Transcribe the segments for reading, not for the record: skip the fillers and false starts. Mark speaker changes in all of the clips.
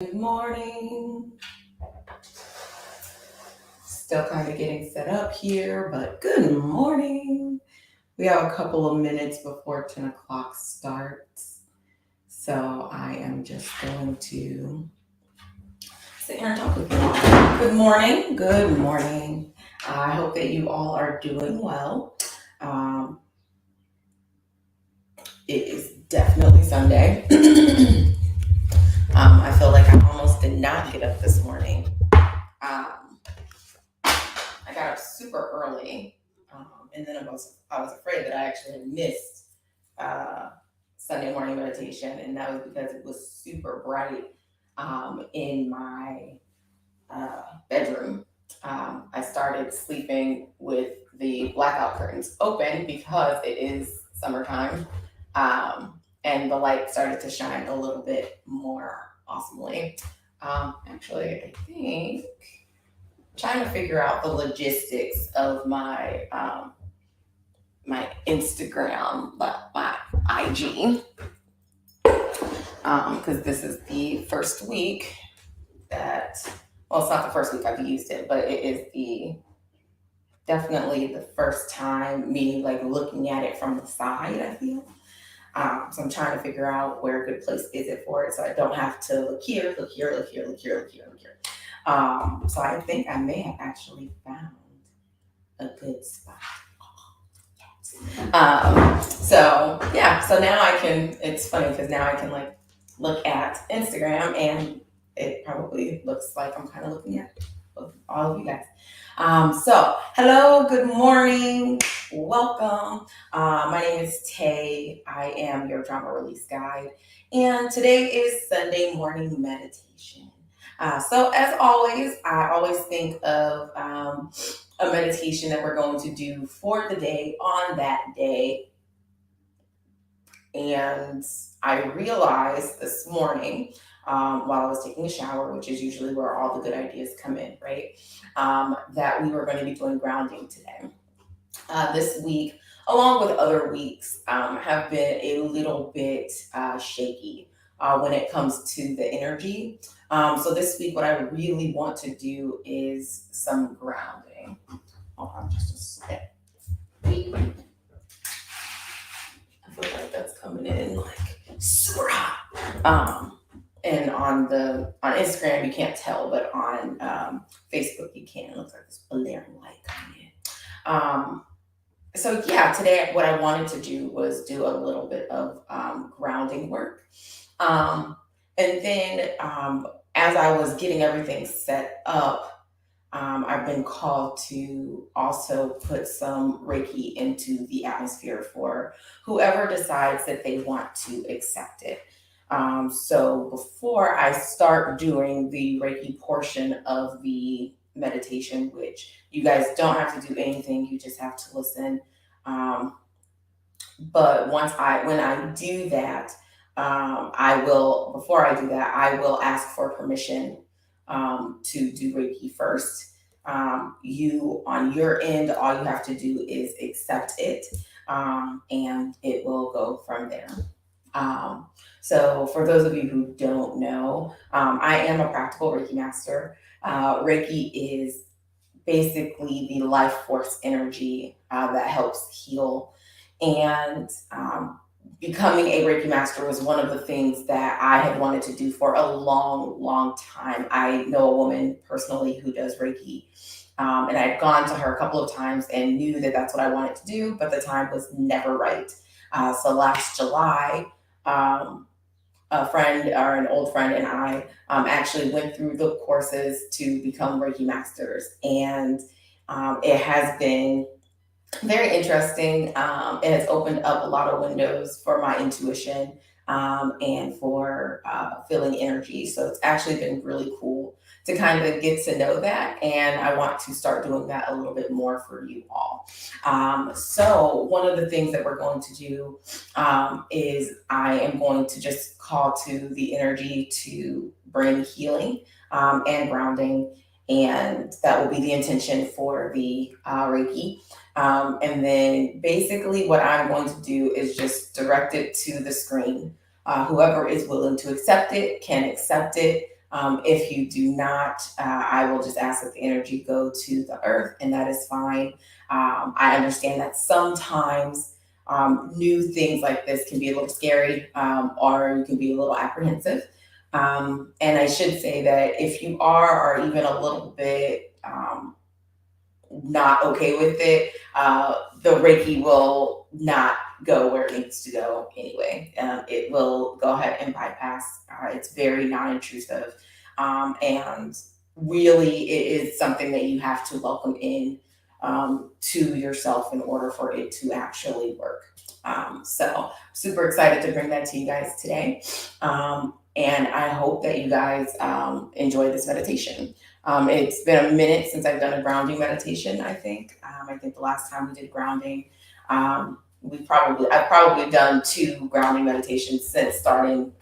Speaker 1: Good morning. Still kind of getting set up here, but good morning. We have a couple of minutes before 10 o'clock starts. So I am just going to sit here and talk with you all. Good morning. Good morning. I hope that you all are doing well. Um, it is definitely Sunday. I feel like I almost did not get up this morning. Um, I got up super early, and then I was afraid that I actually had missed uh, Sunday morning meditation, and that was because it was super bright in my bedroom. I started sleeping with the blackout curtains open because it is summertime, and the light started to shine a little bit more awesomely. Actually, I think trying to figure out the logistics of my Instagram, my IG, because this is the first week that, well, it's not the first week I've used it, but it is definitely the first time me like looking at it from the side. I feel. So I'm trying to figure out where a good place is it for it, so I don't have to look here, look here, look here, look here, look here, look here. So I think I may have actually found a good spot. So yeah, so now I can, it's funny because now I can like look at Instagram and it probably looks like I'm kind of looking at all of you guys. So hello, good morning, welcome. My name is Tay. I am your drama release guide, and today is Sunday morning meditation. So as always, I always think of a meditation that we're going to do for the day on that day. And I realized this morning while I was taking a shower, which is usually where all the good ideas come in, right? That we were going to be doing grounding today. This week, along with other weeks, have been a little bit shaky when it comes to the energy. So this week, what I really want to do is some grounding. Hold on just a second. I feel like that's coming in like super hot. And on Instagram you can't tell, but on Facebook you can. It looks like this blaring light coming in. So yeah, today what I wanted to do was do a little bit of grounding work. And then as I was getting everything set up, I've been called to also put some Reiki into the atmosphere for whoever decides that they want to accept it. So before I start doing the Reiki portion of the meditation, which you guys don't have to do anything, you just have to listen. But when I do that, before I do that, I will ask for permission to do Reiki first. You, on your end, all you have to do is accept it, and it will go from there. So, for those of you who don't know, I am a practical Reiki master. Reiki is basically the life force energy that helps heal. And becoming a Reiki master was one of the things that I had wanted to do for a long, long time. I know a woman personally who does Reiki, and I had gone to her a couple of times and knew that that's what I wanted to do, but the time was never right. So last July, a friend or an old friend and I actually went through the courses to become Reiki masters, and it has been very interesting. It has opened up a lot of windows for my intuition and for feeling energy. So it's actually been really cool to kind of get to know that. And I want to start doing that a little bit more for you all. So one of the things that we're going to do is I am going to just call to the energy to bring healing and grounding. And that will be the intention for the Reiki. And then basically what I'm going to do is just direct it to the screen. Whoever is willing to accept it can accept it. If you do not, I will just ask that the energy go to the earth, and that is fine. I understand that sometimes new things like this can be a little scary, or you can be a little apprehensive. And I should say that if you are even a little bit not okay with it, the Reiki will not go where it needs to go anyway. It will go ahead and bypass. It's very non-intrusive, and really, it is something that you have to welcome in to yourself in order for it to actually work. So, super excited to bring that to you guys today. And I hope that you guys enjoy this meditation. It's been a minute since I've done a grounding meditation, I think. I think the last time we did grounding, I've probably done 2 grounding meditations since starting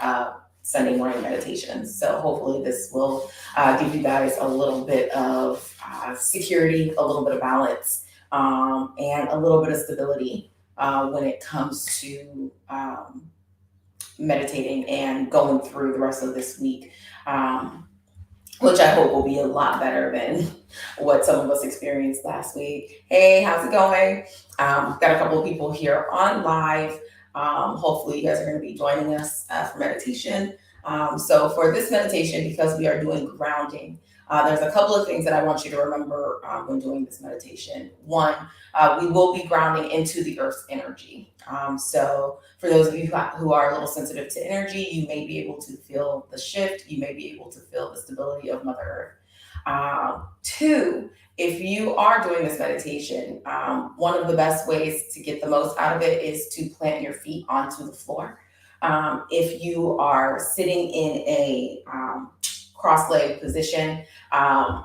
Speaker 1: Sunday morning meditations. So hopefully this will give you guys a little bit of security, a little bit of balance, and a little bit of stability when it comes to meditating and going through the rest of this week, which I hope will be a lot better than what some of us experienced last week. Hey, how's it going? Got a couple of people here on live. Hopefully, you guys are going to be joining us for meditation. So, for this meditation, because we are doing grounding, there's a couple of things that I want you to remember when doing this meditation. One, we will be grounding into the earth's energy. So for those of you who are a little sensitive to energy, you may be able to feel the shift. You may be able to feel the stability of Mother Earth. 2, if you are doing this meditation, one of the best ways to get the most out of it is to plant your feet onto the floor. If you are sitting in a cross-legged position,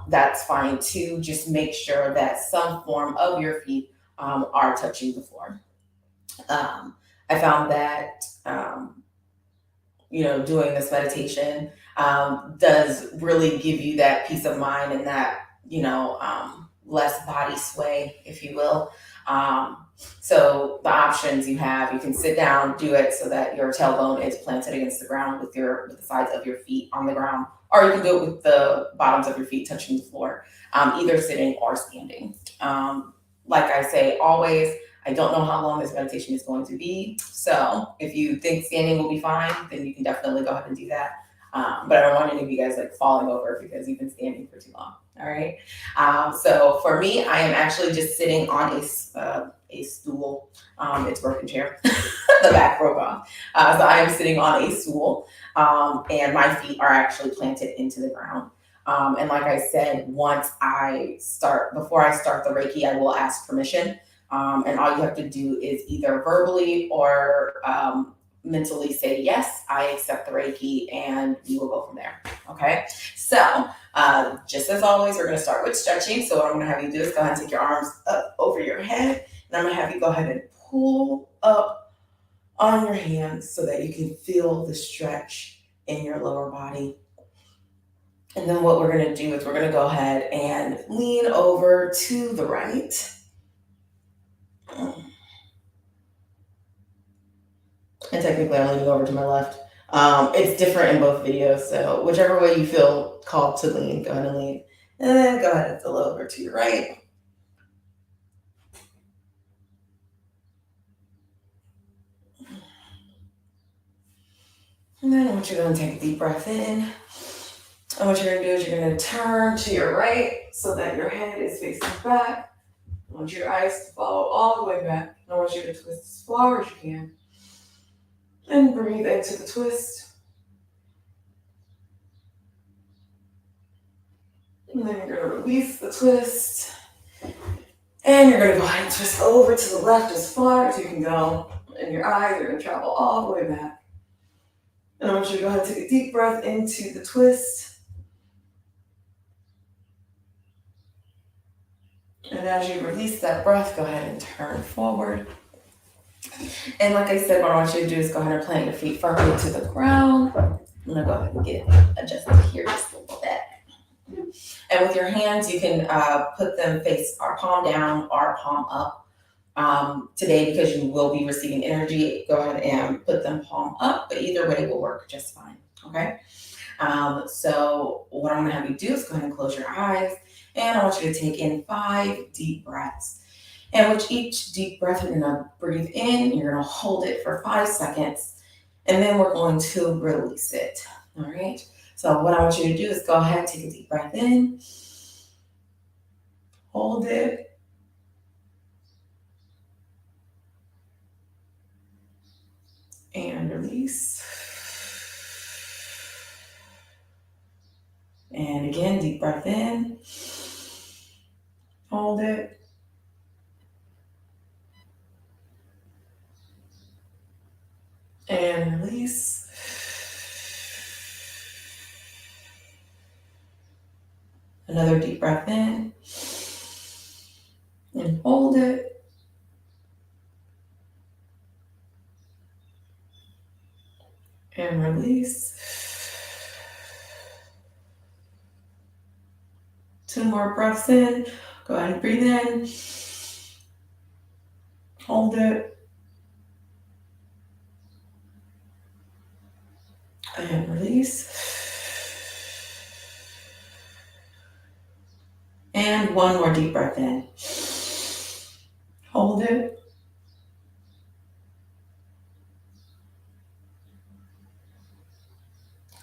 Speaker 1: that's fine too. Just make sure that some form of your feet are touching the floor. I found that doing this meditation does really give you that peace of mind and that less body sway, if you will. So the options you have, you can sit down, do it so that your tailbone is planted against the ground with the sides of your feet on the ground, or you can do it with the bottoms of your feet touching the floor, either sitting or standing. Like I say always, I don't know how long this meditation is going to be. So if you think standing will be fine, then you can definitely go ahead and do that. But I don't want any of you guys falling over because you've been standing for too long. All right. So for me, I am actually just sitting on a stool. It's working chair. The back broke off. So I am sitting on a stool, and my feet are actually planted into the ground. And like I said, before I start the Reiki, I will ask permission. And all you have to do is either verbally or mentally say, yes, I accept the Reiki, and we will go from there. Okay. So just as always, we're going to start with stretching. So what I'm going to have you do is go ahead and take your arms up over your head. And I'm going to have you go ahead and pull up on your hands so that you can feel the stretch in your lower body. And then what we're going to do is we're going to go ahead and lean over to the right. And technically I'm leaning over to my left. It's different in both videos, so whichever way you feel called to lean, go ahead and lean. And then go ahead and fill over to your right. And then what you're going to take a deep breath in. And what you're going to do is you're going to turn to your right so that your head is facing back. I want your eyes to follow all the way back. I want you to twist as far as you can. And breathe into the twist. And then you're going to release the twist. And you're going to go ahead and twist over to the left as far as you can go. And your eyes are going to travel all the way back. And I want you to go ahead and take a deep breath into the twist. And as you release that breath, go ahead and turn forward. And like I said, what I want you to do is go ahead and plant your feet firmly to the ground. I'm going to go ahead and get adjusted here just a little bit. And with your hands, you can put them palm down or palm up. Today, because you will be receiving energy, go ahead and put them palm up, but either way will work just fine. Okay. So what I'm gonna have you do is go ahead and close your eyes, and I want you to take in 5 deep breaths. And with each deep breath, you're gonna breathe in, you're gonna hold it for 5 seconds, and then we're going to release it. All right. So what I want you to do is go ahead, take a deep breath in, hold it, and release. And again, deep breath in, hold it, and release. Another deep breath in, and hold it, and release. 2 more breaths in. Go ahead and breathe in, hold it, and release. And 1 more deep breath in. Hold it.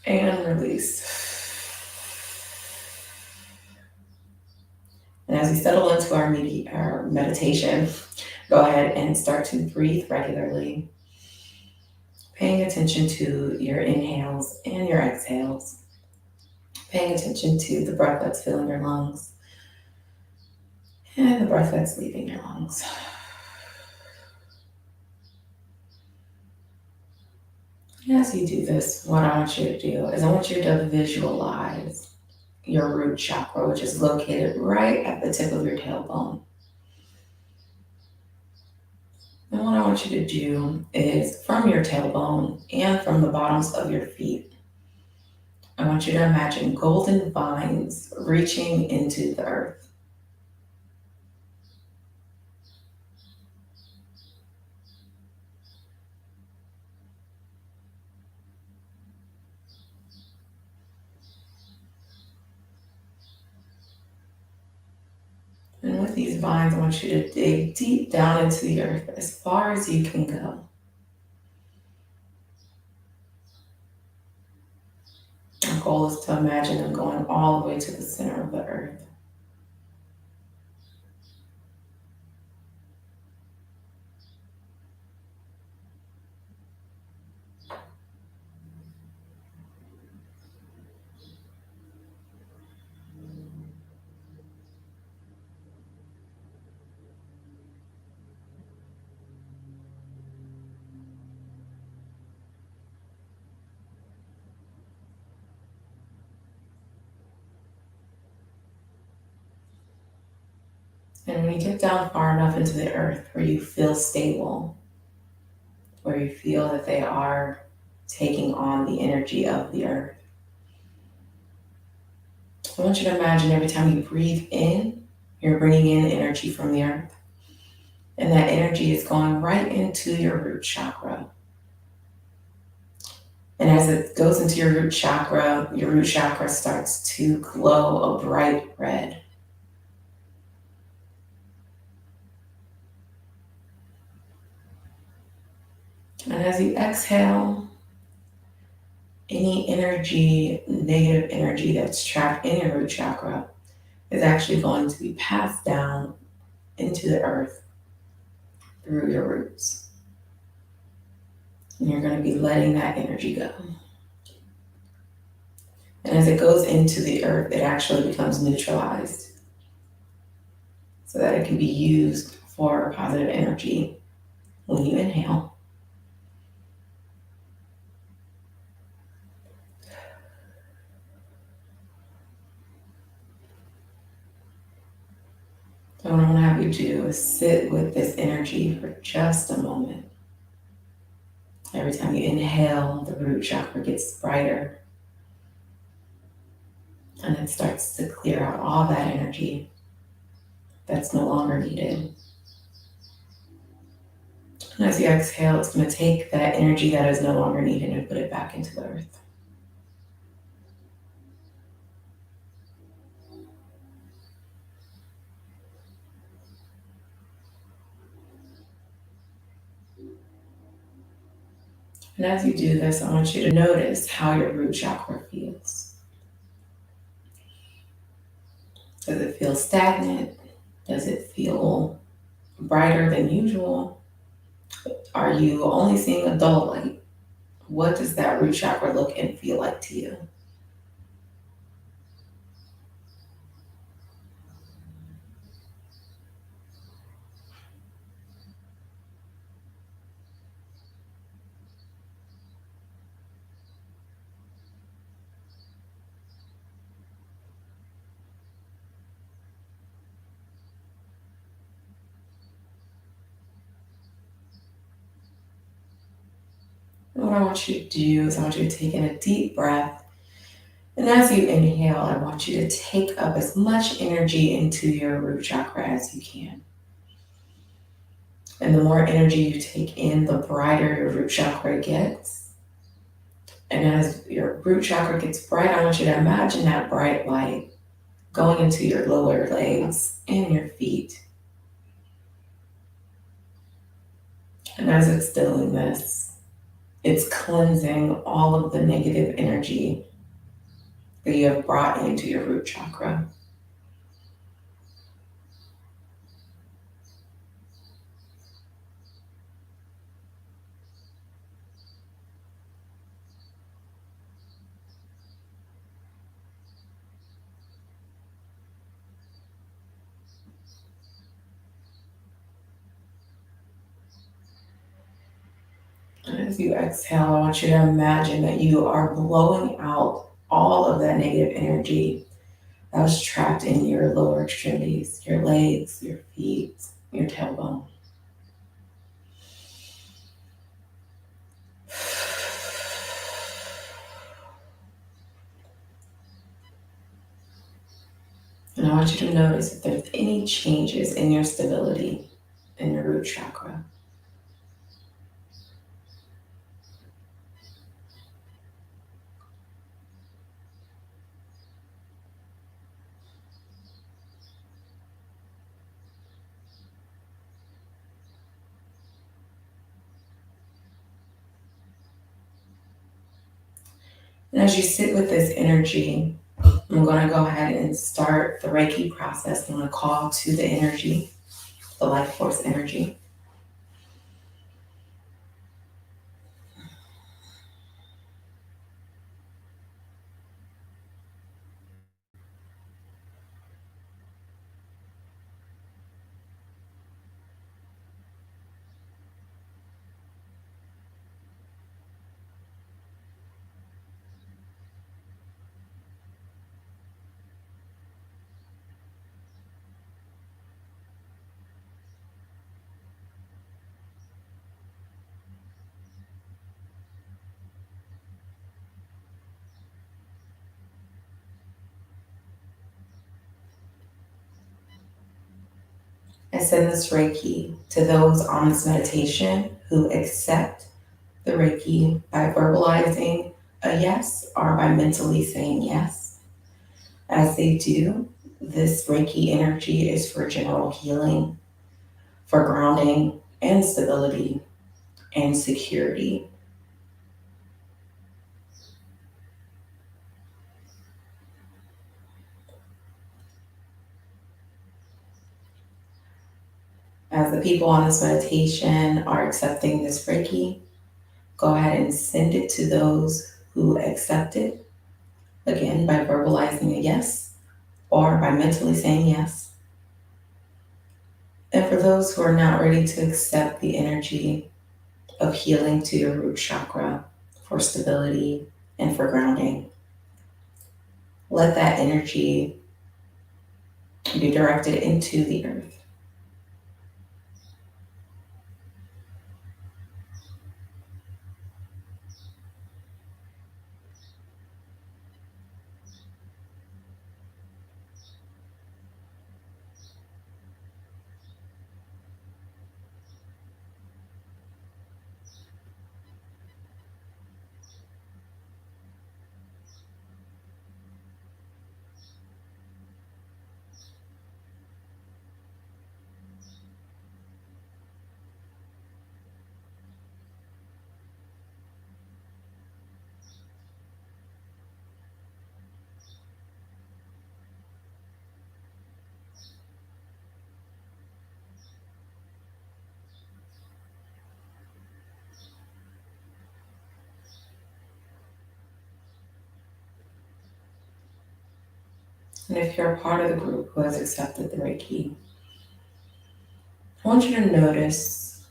Speaker 1: And release. And as we settle into our meditation, go ahead and start to breathe regularly, paying attention to your inhales and your exhales, paying attention to the breath that's filling your lungs and the breath that's leaving your lungs. As you do this, what I want you to do is I want you to visualize your root chakra, which is located right at the tip of your tailbone. And what I want you to do is from your tailbone and from the bottoms of your feet, I want you to imagine golden vines reaching into the earth. And with these vines, I want you to dig deep down into the earth as far as you can go. Our goal is to imagine them going all the way to the center of the earth. And when you get down far enough into the earth where you feel stable, where you feel that they are taking on the energy of the earth, I want you to imagine every time you breathe in, you're bringing in energy from the earth. And that energy is going right into your root chakra. And as it goes into your root chakra starts to glow a bright red. And as you exhale, any energy, negative energy that's trapped in your root chakra is actually going to be passed down into the earth through your roots. And you're going to be letting that energy go. And as it goes into the earth, it actually becomes neutralized so that it can be used for positive energy when you inhale. So what I want to have you do is sit with this energy for just a moment. Every time you inhale, the root chakra gets brighter and it starts to clear out all that energy that's no longer needed. And as you exhale, it's going to take that energy that is no longer needed and put it back into the earth. And as you do this, I want you to notice how your root chakra feels. Does it feel stagnant? Does it feel brighter than usual? Are you only seeing a dull light? What does that root chakra look and feel like to you? And what I want you to do is I want you to take in a deep breath. And as you inhale, I want you to take up as much energy into your root chakra as you can. And the more energy you take in, the brighter your root chakra gets. And as your root chakra gets bright, I want you to imagine that bright light going into your lower legs and your feet. And as it's doing this, it's cleansing all of the negative energy that you have brought into your root chakra. And as you exhale, I want you to imagine that you are blowing out all of that negative energy that was trapped in your lower extremities, your legs, your feet, your tailbone. And I want you to notice if there's any changes in your stability in your root chakra. And as you sit with this energy, I'm going to go ahead and start the Reiki process. I'm going to call to the energy, the life force energy. I send this Reiki to those on this meditation who accept the Reiki by verbalizing a yes or by mentally saying yes. As they do, this Reiki energy is for general healing, for grounding and stability and security. As the people on this meditation are accepting this Reiki, go ahead and send it to those who accept it, again, by verbalizing a yes or by mentally saying yes. And for those who are not ready to accept the energy of healing to your root chakra for stability and for grounding, let that energy be directed into the earth. And if you're a part of the group who has accepted the Reiki, I want you to notice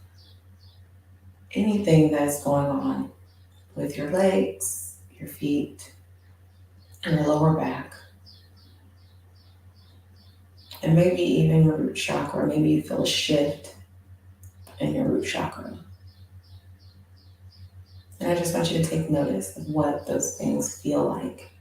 Speaker 1: anything that's going on with your legs, your feet, and your lower back, and maybe even your root chakra. Maybe you feel a shift in your root chakra. And I just want you to take notice of what those things feel like.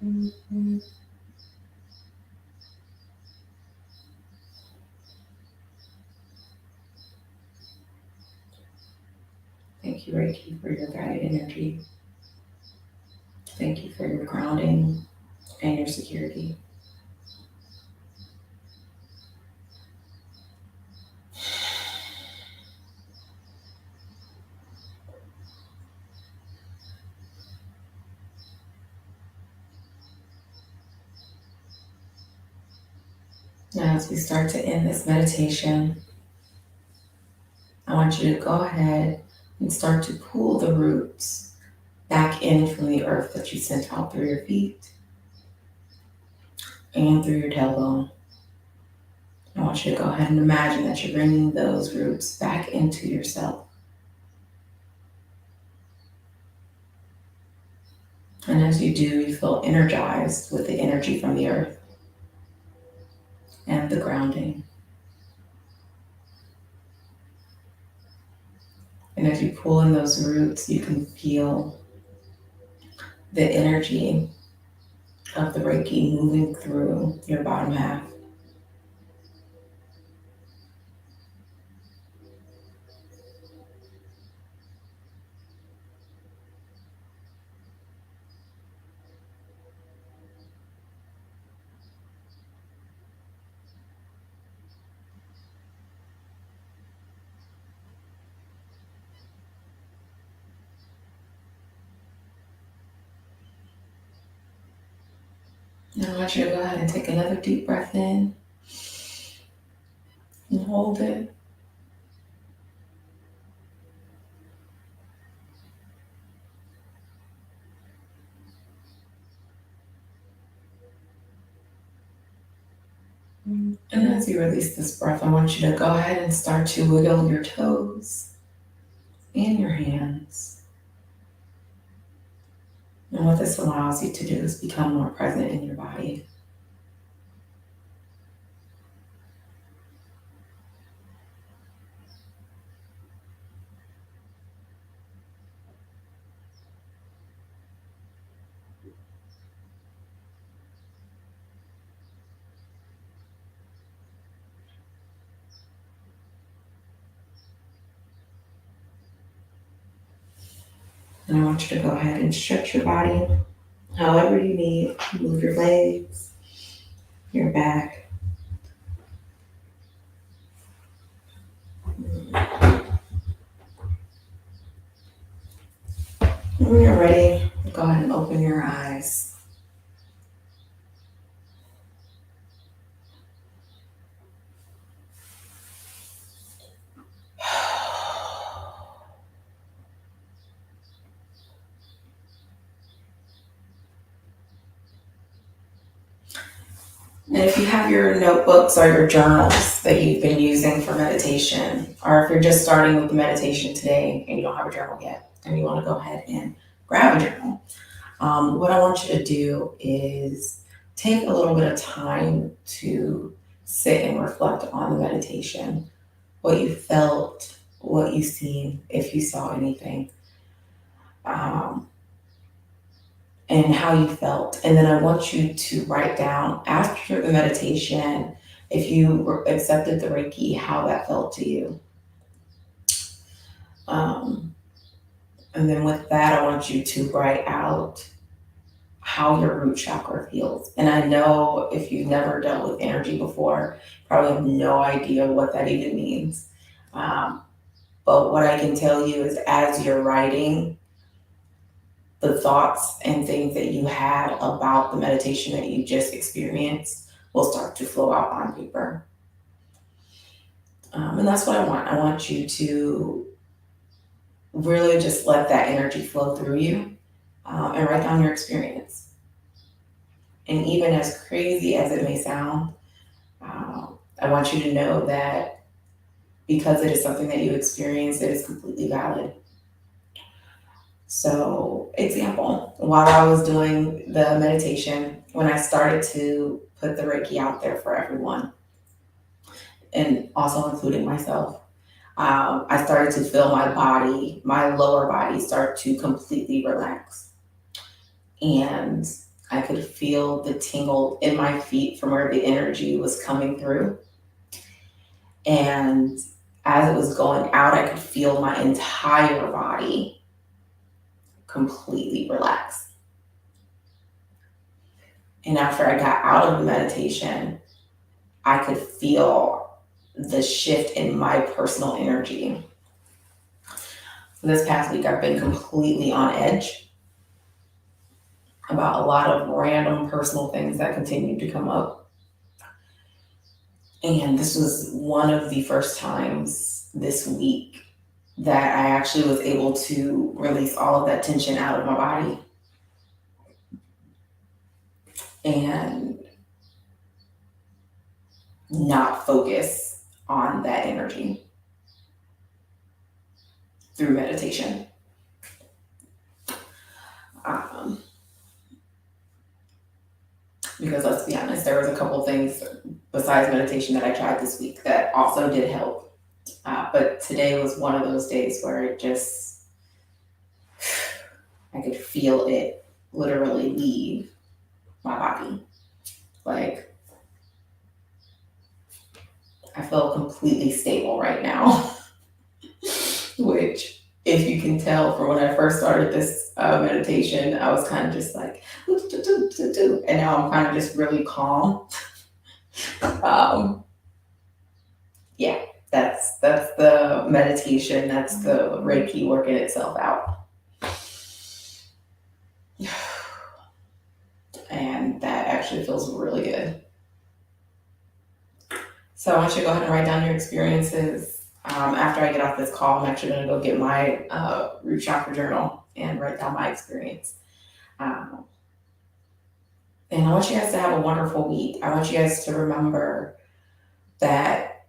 Speaker 1: Mhm. Thank you, Reiki, for your guided energy. Thank you for your grounding and your security. Now, as we start to end this meditation, I want you to go ahead and start to pull the roots back in from the earth that you sent out through your feet and through your tailbone. I want you to go ahead and imagine that you're bringing those roots back into yourself. And as you do, you feel energized with the energy from the earth and the grounding. And as you pull in those roots, you can feel the energy of the Reiki moving through your bottom half. And I want you to go ahead and take another deep breath in and hold it. And as you release this breath, I want you to go ahead and start to wiggle your toes and your hands. And what this allows you to do is become more present in your body. And I want you to go ahead and stretch your body however you need. Move your legs, your back. And when you're ready, go ahead and open your eyes. And if you have your notebooks or your journals that you've been using for meditation, or if you're just starting with the meditation today and you don't have a journal yet, and you want to go ahead and grab a journal, what I want you to do is take a little bit of time to sit and reflect on the meditation, what you felt, what you seen, if you saw anything, um, and how you felt. And then I want you to write down after the meditation, if you accepted the Reiki, how that felt to you. Um, and then with that, I want you to write out how your root chakra feels. And I know if you've never dealt with energy before, probably have no idea what that even means. Um, but what I can tell you is as you're writing, the thoughts and things that you had about the meditation that you just experienced will start to flow out on paper. And that's what I want. I want you to really just let that energy flow through you, and write down your experience. And even as crazy as it may sound, I want you to know that because it is something that you experienced, it is completely valid. So, example, while I was doing the meditation, when I started to put the Reiki out there for everyone, and also including myself, I started to feel my body, my lower body, start to completely relax. And I could feel the tingle in my feet from where the energy was coming through. And as it was going out, I could feel my entire body completely relax. And after I got out of the meditation, I could feel the shift in my personal energy. This past week, I've been completely on edge about a lot of random personal things that continue to come up. And this was one of the first times this week that I actually was able to release all of that tension out of my body and not focus on that energy through meditation. Because let's be honest, there was a couple things besides meditation that I tried this week that also did help. But today was one of those days where it just, I could feel it literally leave my body. Like, I feel completely stable right now, which, if you can tell from when I first started this meditation, I was kind of just like, and now I'm kind of just really calm. Yeah, that's the meditation. That's the Reiki working itself out. And that actually feels really good. So I want you to go ahead and write down your experiences. After I get off this call, I'm actually going to go get my root chakra journal and write down my experience. And I want you guys to have a wonderful week. I want you guys to remember that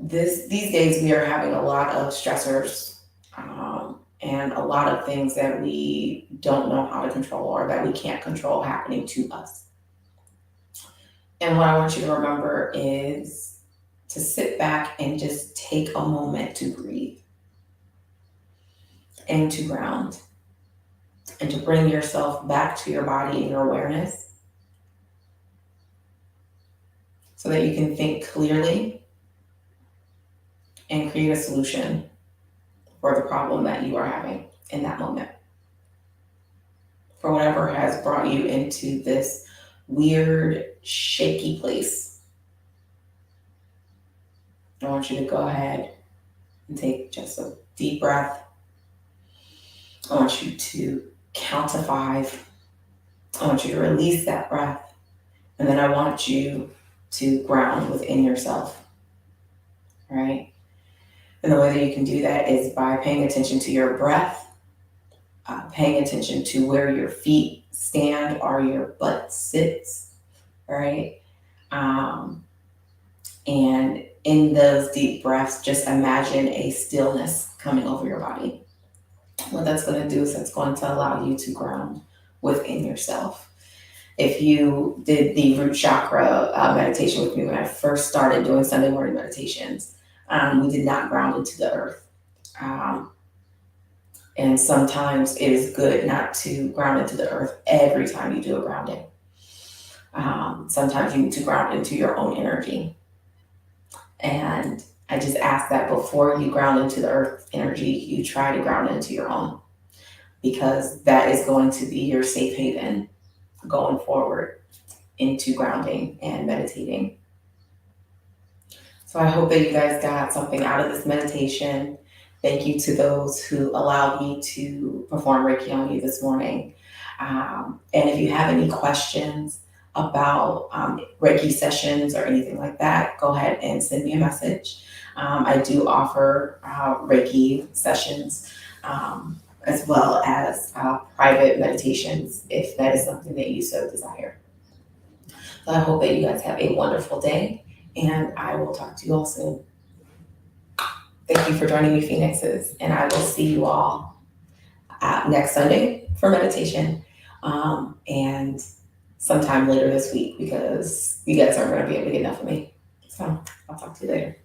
Speaker 1: these days we are having a lot of stressors, and a lot of things that we don't know how to control or that we can't control happening to us. And what I want you to remember is to sit back and just take a moment to breathe and to ground and to bring yourself back to your body and your awareness so that you can think clearly and create a solution for the problem that you are having in that moment. For whatever has brought you into this weird, shaky place. I want you to go ahead and take just a deep breath. I want you to count to 5. I want you to release that breath. And then I want you to ground within yourself. All right? And the way that you can do that is by paying attention to your breath, paying attention to where your feet stand or your butt sits, right? Um, and in those deep breaths, just imagine a stillness coming over your body. What that's going to do is it's going to allow you to ground within yourself. If you did the root chakra meditation with me when I first started doing Sunday morning meditations, we did not ground into the earth. Um, and sometimes it is good not to ground into the earth every time you do a grounding. Sometimes you need to ground into your own energy. And I just ask that before you ground into the earth energy, you try to ground into your own, because that is going to be your safe haven going forward into grounding and meditating. So I hope that you guys got something out of this meditation. Thank you to those who allowed me to perform Reiki on you this morning. And if you have any questions about Reiki sessions or anything like that, go ahead and send me a message. I do offer Reiki sessions as well as private meditations if that is something that you so desire. So I hope that you guys have a wonderful day, and I will talk to you all soon. Thank you for joining me, Phoenixes, and I will see you all next Sunday for meditation, and sometime later this week, because you guys aren't going to be able to get enough of me. So I'll talk to you later.